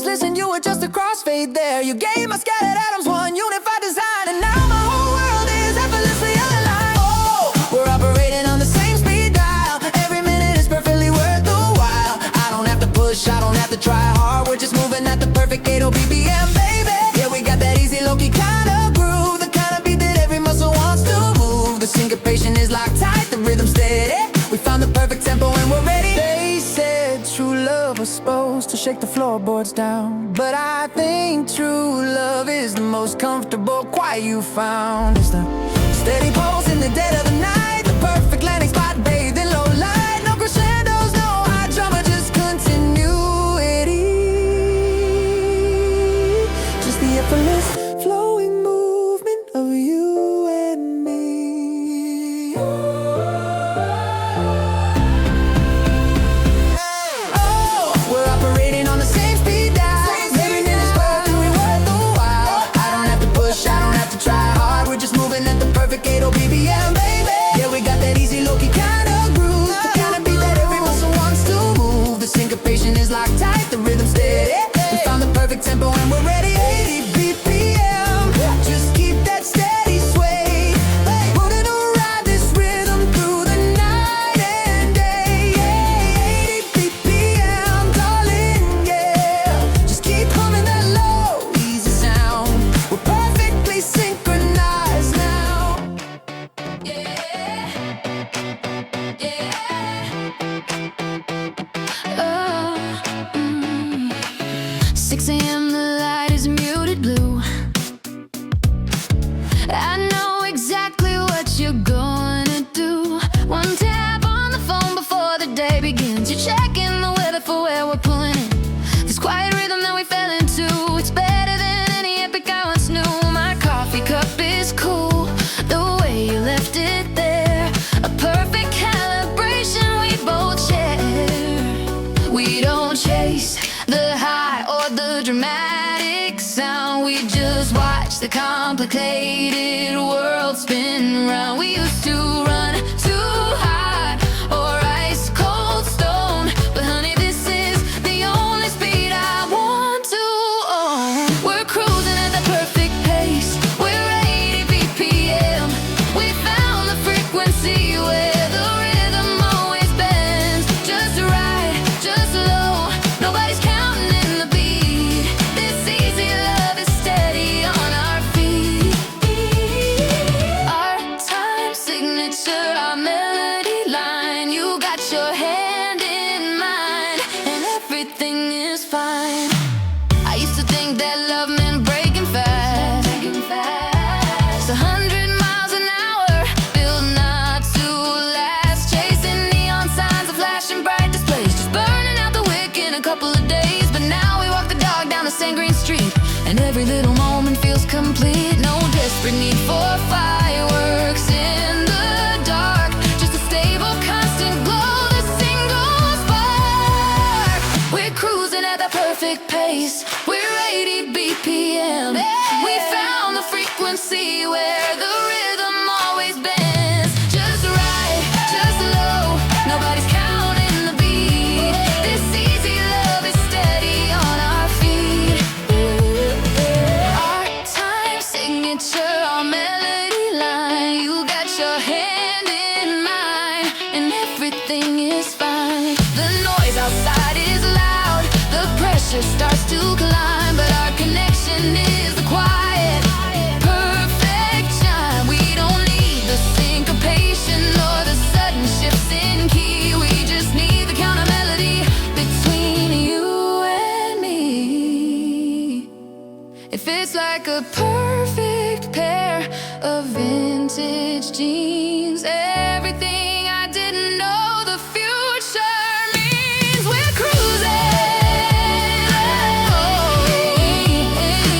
Listen, you were just a crossfade there. You gave my scattered atoms one unified design, and now my whole world is effortlessly aligned. Oh, we're operating on the same speed dial. Every minute is perfectly worth the while. I don't have to push, I don't have to try hard. We're just moving at the perfect 80 BPM, baby. Yeah, we got that easy low-key kind of groove, the kind of beat that every muscle wants to move. The syncopation is locked tight, the rhythm steady. We found the perfect tempo and we're ready. They said true love was supposed to shake the floorboards down, but I think true love is the most comfortable quiet you found. It's the steady pulse in the dead of the night, the perfect landing spot bathed in low light. No crescendos, no high drama, just continuity. Just the effortless flowing movement of you and me. BPM, baby. Yeah, we got that easy low-key kind of groove, the kind of beat that every muscle wants to move. The syncopation is locked tight, the rhythm steady. We found the perfect tempo and we're ready. 80 BPM. static sound. We just watch the complicated world spin round. We used to run too hot or ice cold stone, but honey, this is the only speed I want to own. We're cruising at the perfect pace. We're 80 BPM. We found the frequency where the rhythm always bends. Just right, just low. Nobody's counting in the beat. This easy love is steady on our feet. Our time signature, our melody line. You got your hand in mine, and everything is fine. I used to think that love meant breaking fast. 100 miles an hour, built not to last. Chasing neon signs and flashing bright displays, just burning out the wick in a couple of days. But now we walk the dog down the same green street, and every little moment feels complete. No desperate need for fireworks in the dark, just a stable, constant glow, the single spark. We're cruising at the perfect pace. We're 80 BPM. We found the frequency where the rhythm always bends. Just right, just low. Nobody's counting the beat. This easy love is steady on our feet. Our time signature, our melody line. You got your hand in mine, and everything is fine. The noise outside is loud, the pressure starts to climb, but our connection is the quiet, perfect chime. We don't need the syncopation or the sudden shifts in key. We just need the counter melody between you and me. It fits like a perfect pair of vintage jeans. Everything I didn't know the future means. We're cruising.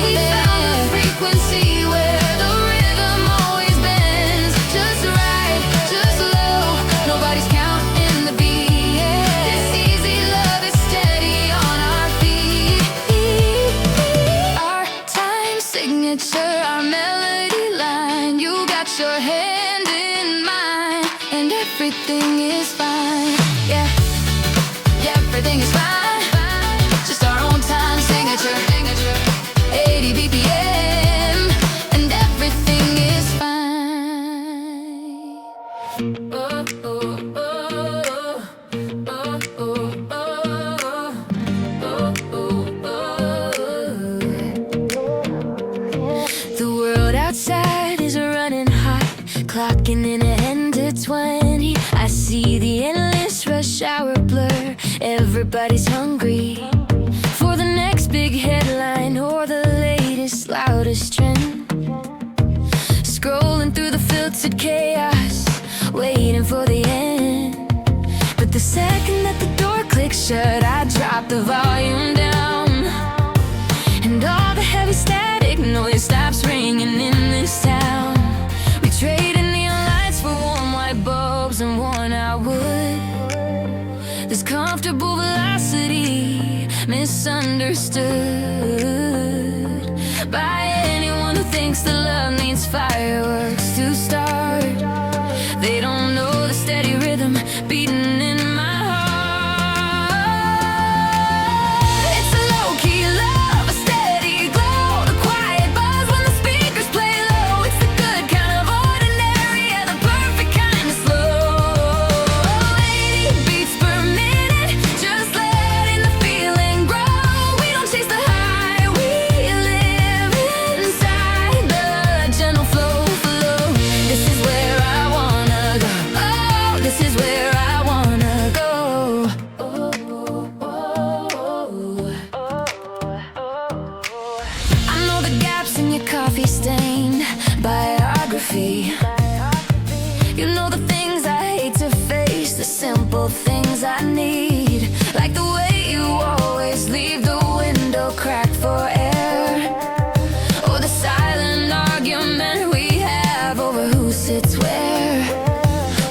We found the frequency where the rhythm always bends. Just right, just low. Nobody's counting the beat. This easy love is steady on our feet. Our time signature, our melody line. You got your hand in mine, and everything is fine. Yeah, yeah, everything is fine. Just our own time signature. 80 BPM, and everything is fine. Oh, oh, oh, oh, oh, oh, oh. The world outside is running hot, clocking in at end to 20. I see the endless rush hour blur. Everybody's hungry for the next big headline or the latest, loudest trend. Scrolling through the filtered chaos, waiting for the end. But the second that the door clicks shut, I drop the volume down, and all the heavy static noise stops ringing in this town. We trade in neon lights for warm white bulbs and worn out wood. This comfortable velocity, misunderstood by anyone who thinks that love needs fireworks to start. They don't know the steady rhythm beating in my heart. It's a low-key love, a steady glow, the quiet buzz when the speakers play low. It's the good kind of ordinary and the perfect kind of slow. 80 beats per minute, just letting the feeling grow. We don't chase the high, we live inside the gentle flow. This is where I wanna go. Oh, this is where I wanna go. I know the gaps in your coffee stained biography. You know the things I hate to face, the simple things I need, like the way you always leave the window cracked for air, or the silent argument we have over who sits where.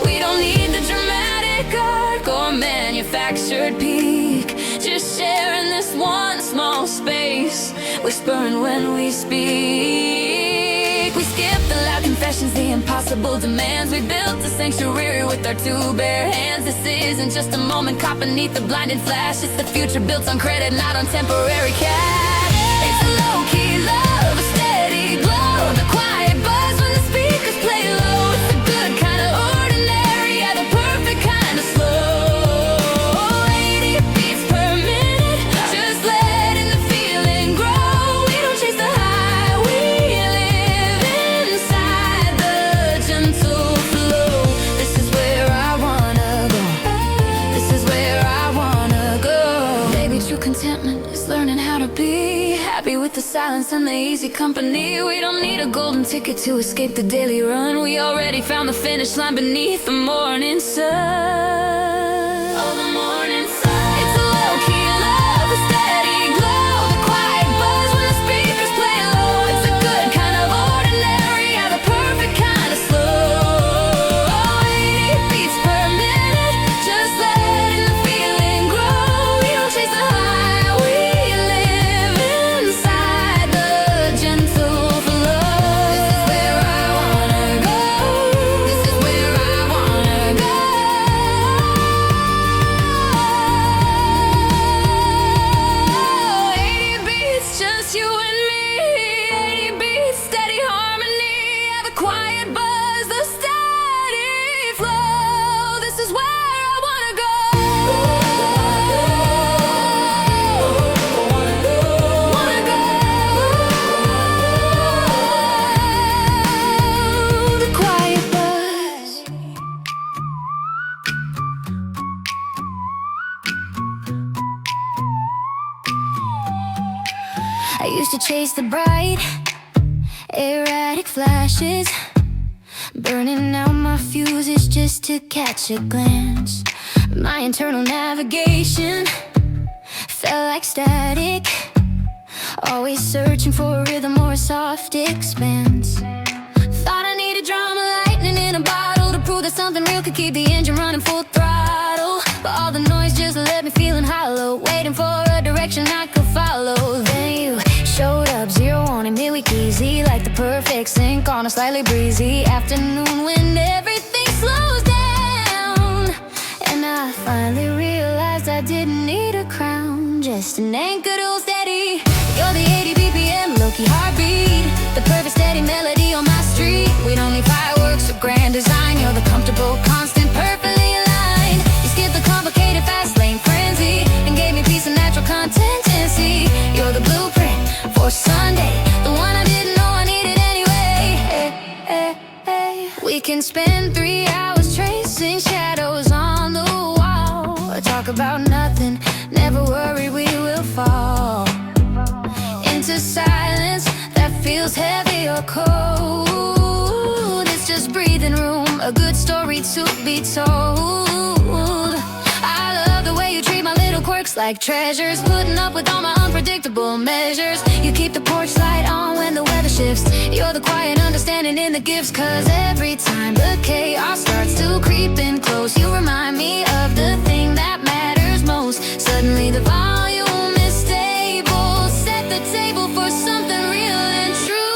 We don't need the dramatic arc or manufactured peak, just sharing this one small space, whisper whispering when we speak. We skip the loud confessions, the impossible demands. We built a sanctuary with our two bare hands. This isn't just a moment caught beneath the blinding flash. It's the future built on credit, not on temporary cash. It's a low-key love, a steady glow, the quiet buzz when the speakers play low. It's the good kind of ordinary, yeah, the perfect kind of slow. 80 beats per minute, just letting the feeling grow. We don't chase the high, we live inside the gentle flow. This is where I wanna go. This is where I wanna go. Maybe true contentment is learning how to be happy with the silence and the easy company. We don't need a golden ticket to escape the daily run. We already found the finish line beneath the morning sun. Oh, the morning sun. It's a low-key love, a steady glow, the quiet buzz when the speakers play low. It's a good kind of ordinary, yeah, the perfect kind of slow. 80 beats per minute, just letting the feeling grow. We don't chase the high, we live inside the gentle flow. This is where I wanna go. This is where I wanna go. 80 beats, just you and me. 80 beats, steady harmony. Yeah, the quiet buzz, the steady flow. This is where I wanna go. Wanna go. The quiet buzz. I used to chase the bright, erratic flashes, burning out my fuses just to catch a glance. My internal navigation felt like static, always searching for a rhythm or a soft expanse. Thought I needed drama, lightning in a bottle to prove that something real could keep the engine running full throttle. But all the noise just left me feeling hollow, waiting for a direction I could follow. Then you showed up, zero warning, midweek easy, like the perfect sync on a slightly breezy afternoon when everything slows down. And I finally realized I didn't need a crown, just an anchor to hold steady. You're the 80 BPM, low-key heartbeat, the perfect steady melody on my street. We don't need fireworks or grand design. You're the comfortable, constant, perfectly aligned. You skipped the complicated fast lane frenzy and gave me peace and natural consistency. You're the blueprint for Sunday, the one I didn't know I needed anyway. Hey, hey, hey. We can spend 3 hours tracing shadows on the wall, or talk about nothing, never worry we will fall into silence that feels heavy or cold. It's just breathing room, a good story to be told. I love the way you treat my little quirks like treasures, putting up with all my unpredictable measures. You keep the porch light on when the weather shifts. You're the quiet understanding in the gifts, cause every time the chaos starts to creep in close, you remind me of the thing that matters most. Suddenly the volume is stable, set the table for something real and true.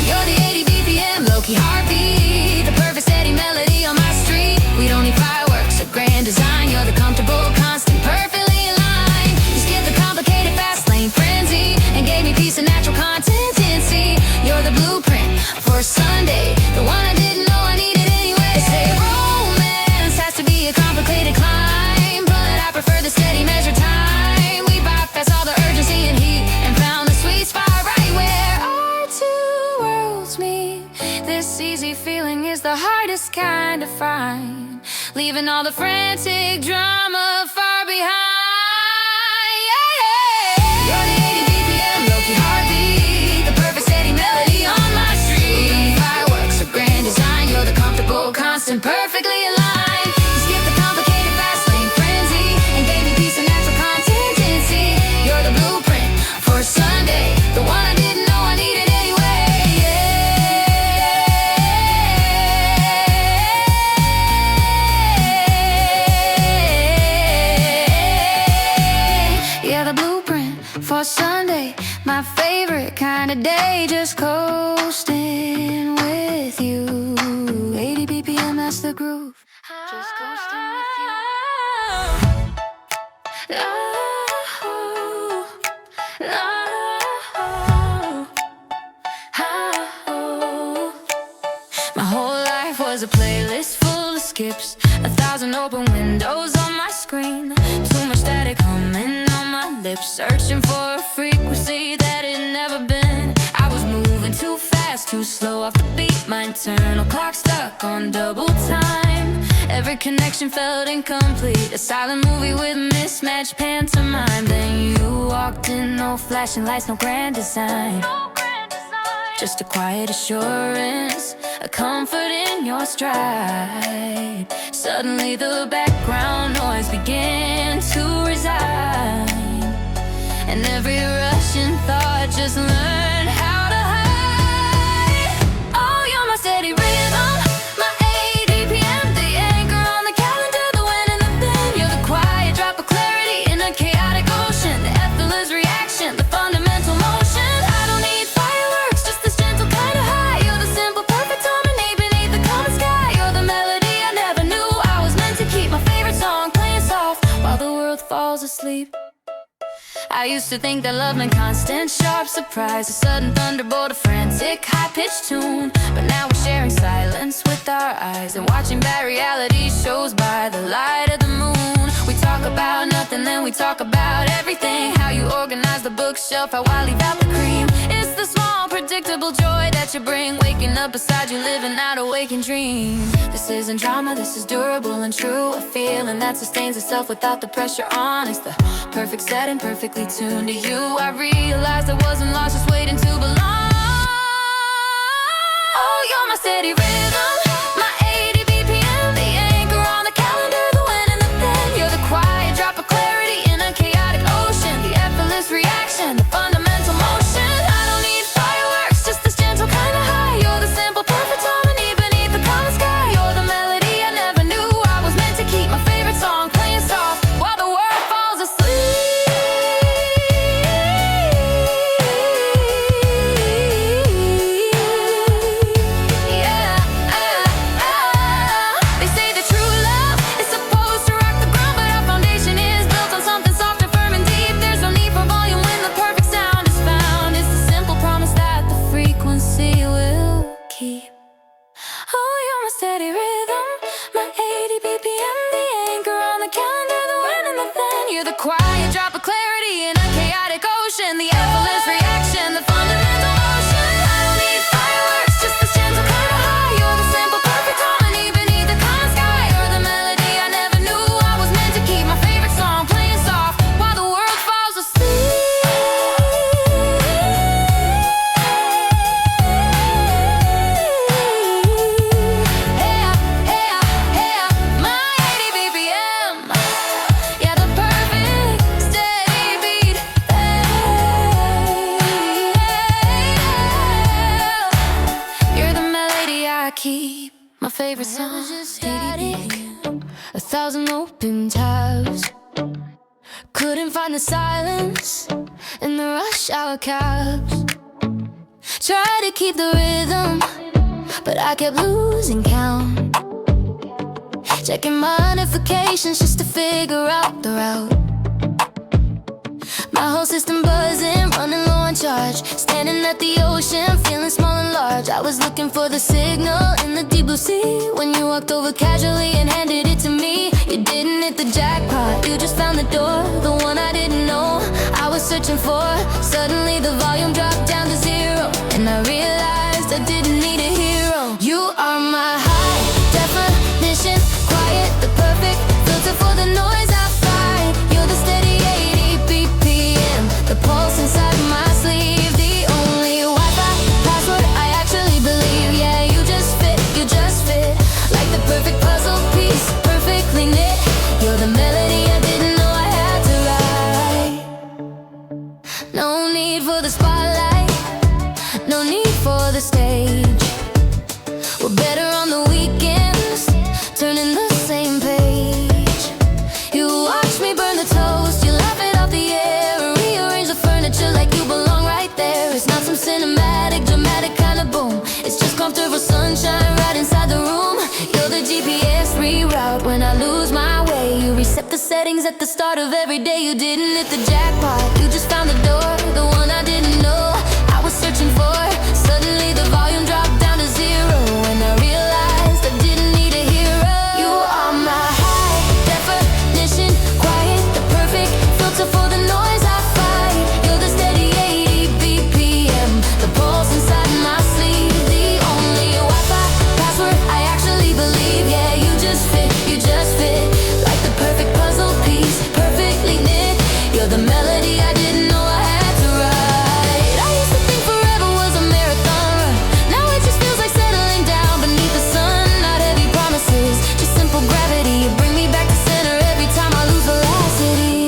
You're the 80 BPM, low-key heartbeat, the perfect steady melody on my street. We don't need fireworks or grand design. You're the comfortable, constant, perfectly aligned. You skipped the complicated fast lane frenzy and gave me peace and natural consistency. You're the blueprint for Sunday, the one I didn't know I needed anyway. They say romance has to be a complicated climb, but I prefer the steady measured time. We bypass all the urgency and heat and found the sweet spot right where our two worlds meet. This easy feeling is the hardest kind to find, leaving all the frantic drama far behind. Yeah, yeah. You're the 80 BPM, low-key heartbeat, the perfect steady melody on my street. Fireworks or grand design. You're the comfortable, constant, perfectly aligned. You skipped the complicated fast lane frenzy and gave me peace and natural consistency. You're the blueprint for Sunday, the one I didn't know I needed anyway. Yeah. Sunday, my favorite kind of day. Just coasting with you. 80 BPM, that's the groove. Just coasting with you. My whole life was a playlist full of skips, 1,000 open windows on my screen, too much static humming on my lips, searching for a frequency that had never been. I was moving too fast, too slow off the beat, my internal clock stuck on double time. Every connection felt incomplete, a silent movie with mismatched pantomime. Then you walked in, no flashing lights, no grand design, just a quiet assurance, a comfort in your stride. Suddenly the background noise began to resign, and every rushing thought just learned how to hide. Oh, you're my steady rhythm, my 80 BPM, the anchor on the calendar, the when and the then. You're the quiet drop of clarity in a chaotic ocean, the effortless reaction, the fundamental motion. I don't need fireworks, just this gentle kind of high. You're the simple, perfect harmony beneath the common sky. You're the melody I never knew I was meant to keep. My favorite song playing soft while the world falls asleep. I used to think that love meant constant, sharp surprise, a sudden thunderbolt, a frantic, high-pitched tune. But now we're sharing silence with our eyes and watching bad reality shows by the light of the moon. We talk about nothing, then we talk about everything. How you organize the bookshelf, how I leave out the cream. It's the small, predictable joy that you bring, waking up beside you, living out a waking dream. This isn't drama, this is durable and true, a feeling that sustains itself without the pressure on. It's the perfect setting, perfectly tuned to you. I realized I wasn't lost, just waiting to belong. Oh, you're my steady rhythm, my 80 BPM, the anchor on the calendar, the when and the then. You're the quiet drop of clarity in a chaotic ocean, the effortless reaction, the fundamental motion. I don't need fireworks, just this gentle kind of high. You're the simple, perfect harmony beneath the common sky. You're the melody I never knew I was meant to keep. My favorite song playing soft while the world falls asleep. They say that true love is supposed to rock the ground, but our foundation is built on something softer, firm and deep. There's no need for volume when the perfect sound is found. It's the simple promise that the frequency will keep. Oh, you're my steady rhythm, my 80 BPM, the anchor on the calendar, the when and the then. You're the quiet drop of clarity in a chaotic ocean, the effortless reaction, the fundamental motion. I don't need fireworks, just this gentle kind of high. You're the simple, perfect harmony beneath the common sky. You're the melody I never knew I was meant to keep. My favorite song playing soft while the world falls asleep. My 80 BPM, yeah, the perfect steady beat. You're the melody I keep. My favorite song, 80 BPM, 1,000 open tabs. Couldn't find the silence in the rush hour cabs. Tried to keep the rhythm, but I kept losing count. Checking my notifications just to figure out the route. My whole system buzzing, running low on charge. Standing at the ocean, feeling small and large. I was looking for the signal in the deep blue sea when you walked over casually and handed it to me. You didn't hit the jackpot, you just found the door, the one I didn't know I was searching for. Suddenly the volume dropped down to zero, and I realized I didn't need a hero. You are my high definition, quiet, the perfect filter for the noise I find. You're the steady 80 BPM, the pulse inside my sleeve, the only Wi-Fi password I actually believe. Yeah, you just fit like the perfect puzzle piece, perfectly knit. You're the melody I didn't know I had to write. No need for the spotlight, no need for the stage. We're better on the weekends, turning the same page. You watch me burn the toast, you laugh it off the air, rearrange the furniture like sunshine right inside the room. You're the GPS reroute when I lose my way. You reset the settings at the start of every day. You didn't hit the jackpot, you just found the door, the one I didn't know I was searching for. Suddenly the volume dropped down to zero when I realized I didn't need a hero. You are my high definition, quiet, the perfect filter for the noise I fight. You're the steady 80 BPM, the pulse inside my sleeve, the only Wi-Fi password I actually believe. Yeah, you just fit like the perfect puzzle piece, perfectly knit. You're the melody I didn't know I had to write. I used to think forever was a marathon run. Now it just feels like settling down beneath the sun. Not heavy promises, just simple gravity. You bring me back to center every time I lose velocity.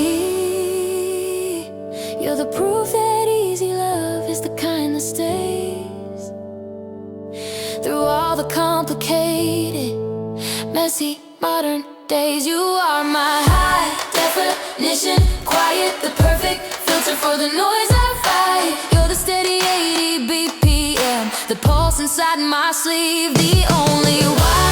You're the proof that easy love is the kind that stays through all the complicated, messy modern days. You are my high definition, quiet, the perfect filter for the noise I fight. You're the steady 80 BPM, the pulse inside my sleeve, the only why.